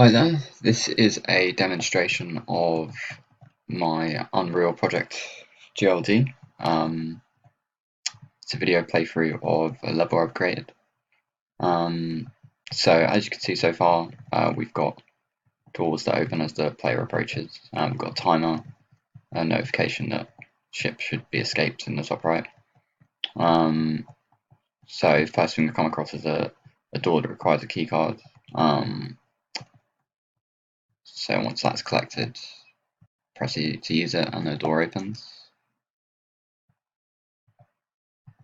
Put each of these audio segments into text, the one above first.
Hi there, this is a demonstration of my Unreal project GLD. It's a video playthrough of a level I've created. So as you can see so far, we've got doors that open as the player approaches. We've got a timer, a notification that ship should be escaped in the top right. So first thing we come across is a door that requires a keycard. So once that's collected, press E to use it and the door opens.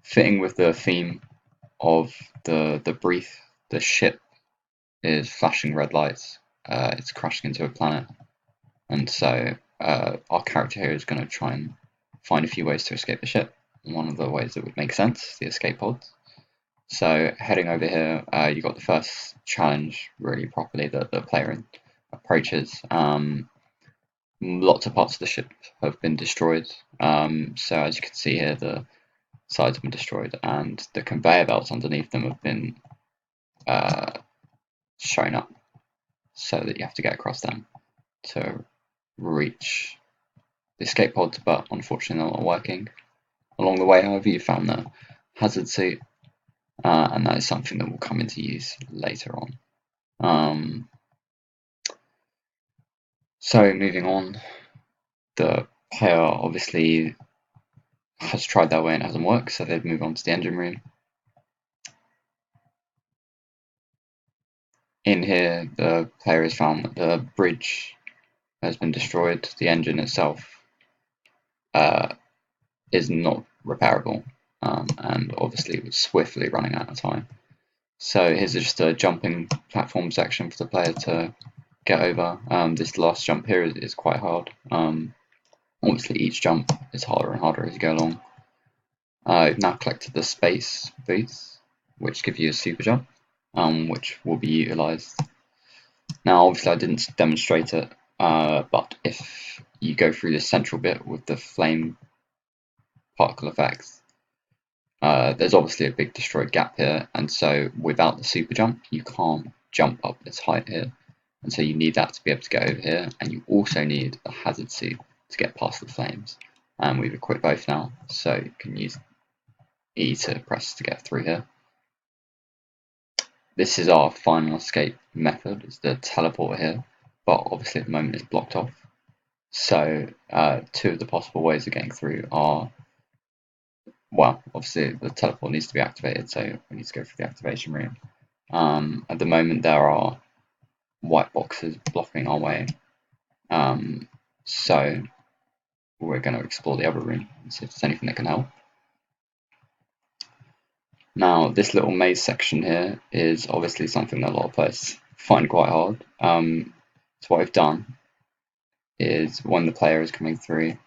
Fitting with the theme of the brief, the ship is flashing red lights. It's crashing into a planet, and so our character here is going to try and find a few ways to escape the ship. One of the ways that would make sense, the escape pods. So heading over here, you got the first challenge really properly that the player approaches. Lots of parts of the ship have been destroyed. So as you can see here, the sides have been destroyed, and the conveyor belts underneath them have been shown up, so that you have to get across them to reach the escape pods, but unfortunately they're not working. Along the way, however, you found the hazard suit, and that is something that will come into use later on. So moving on, the player obviously has tried their way and it hasn't worked, so they've moved on to the engine room. In here, the player has found that the bridge has been destroyed. The engine itself is not repairable, and obviously was swiftly running out of time. So here's just a jumping platform section for the player to get over. This last jump here is quite hard. Obviously each jump is harder and harder as you go along. I've now collected the space boots, which give you a super jump, which will be utilised. Now obviously I didn't demonstrate it, but if you go through this central bit with the flame particle effects, there's obviously a big destroyed gap here, and so without the super jump you can't jump up this height here, and so you need that to be able to get over here, and you also need a hazard suit to get past the flames. And we've equipped both now, so you can use E to press to get through here. This is our final escape method, it's the teleporter here, but obviously at the moment it's blocked off. So two of the possible ways of getting through are, well, obviously the teleport needs to be activated, so we need to go through the activation room. At the moment there are white boxes blocking our way, so we're going to explore the other room and see if there's anything that can help. Now this little maze section here is obviously something that a lot of players find quite hard. So what I've done is when the player is coming through,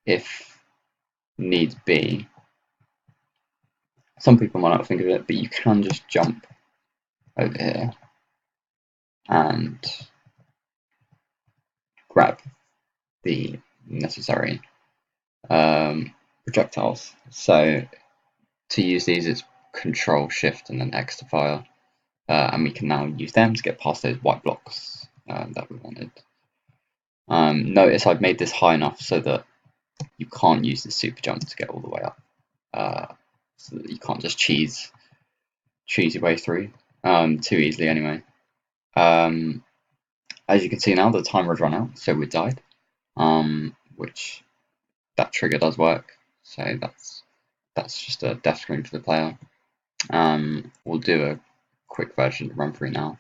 if need be, some people might not think of it, but you can just jump over here and grab the necessary projectiles. So to use these, it's Control Shift and then X to fire, and we can now use them to get past those white blocks that we wanted. Notice I've made this high enough so that you can't use the super jump to get all the way up, so that you can't just cheese your way through too easily anyway. As you can see now, the timer has run out, so we died, which that trigger does work, so that's just a death screen for the player. We'll do a quick version to run through now.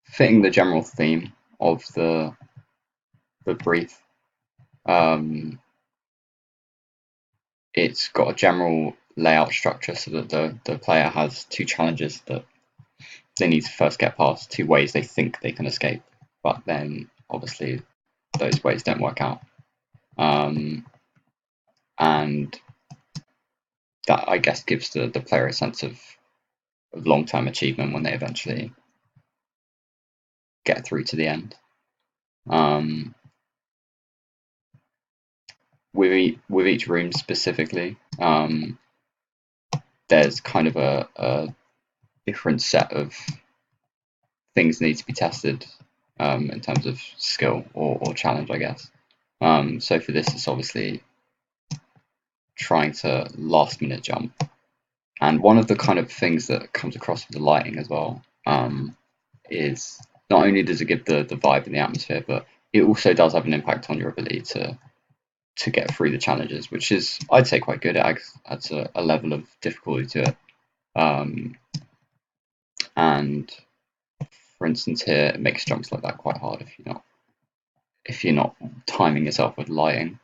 Fitting the general theme of the brief, it's got a general layout structure so that the player has two challenges that they need to first get past, two ways they think they can escape, but then obviously those ways don't work out. And that, I guess, gives the player a sense of long-term achievement when they eventually get through to the end. with each room specifically, there's kind of a different set of things need to be tested in terms of skill or challenge, I guess. So for this, it's obviously trying to last minute jump. And one of the kind of things that comes across with the lighting as well is not only does it give the vibe and the atmosphere, but it also does have an impact on your ability to get through the challenges, which is, I'd say, quite good. It adds a level of difficulty to it. And for instance, here it makes jumps like that quite hard if you're not timing yourself with lighting.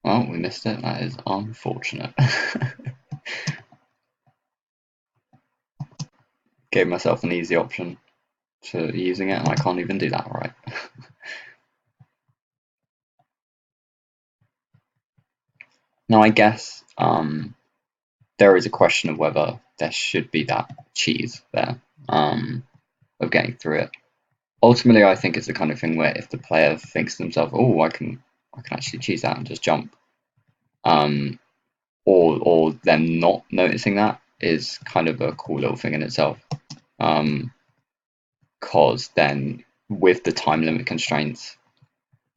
Well, we missed it. That is unfortunate. Gave myself an easy option to using it, and I can't even do that right. Now, I guess there is a question of whether there should be that cheese there of getting through it. Ultimately, I think it's the kind of thing where if the player thinks to themselves, "Oh, I can actually cheese that and just jump," um, or them not noticing that is kind of a cool little thing in itself. Because then with the time limit constraints,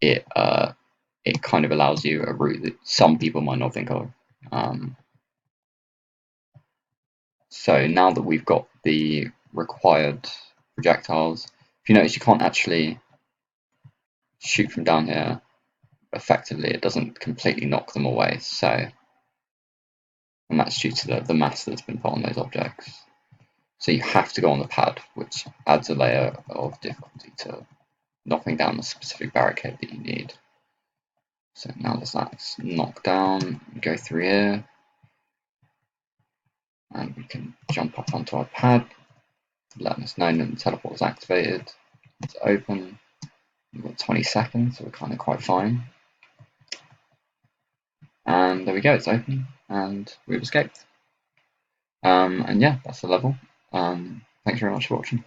it kind of allows you a route that some people might not think of. So now that we've got the required projectiles, if you notice, you can't actually shoot from down here effectively. It doesn't completely knock them away. So, and that's due to the mass that's been put on those objects. So you have to go on the pad, which adds a layer of difficulty to knocking down the specific barricade that you need. So now that's knocked down, go through here, and we can jump up onto our pad, letting us know that the teleport is activated. It's open. We've got 20 seconds, so we're kind of quite fine. And there we go, it's open, and we've escaped. And yeah, that's the level. Thanks very much for watching.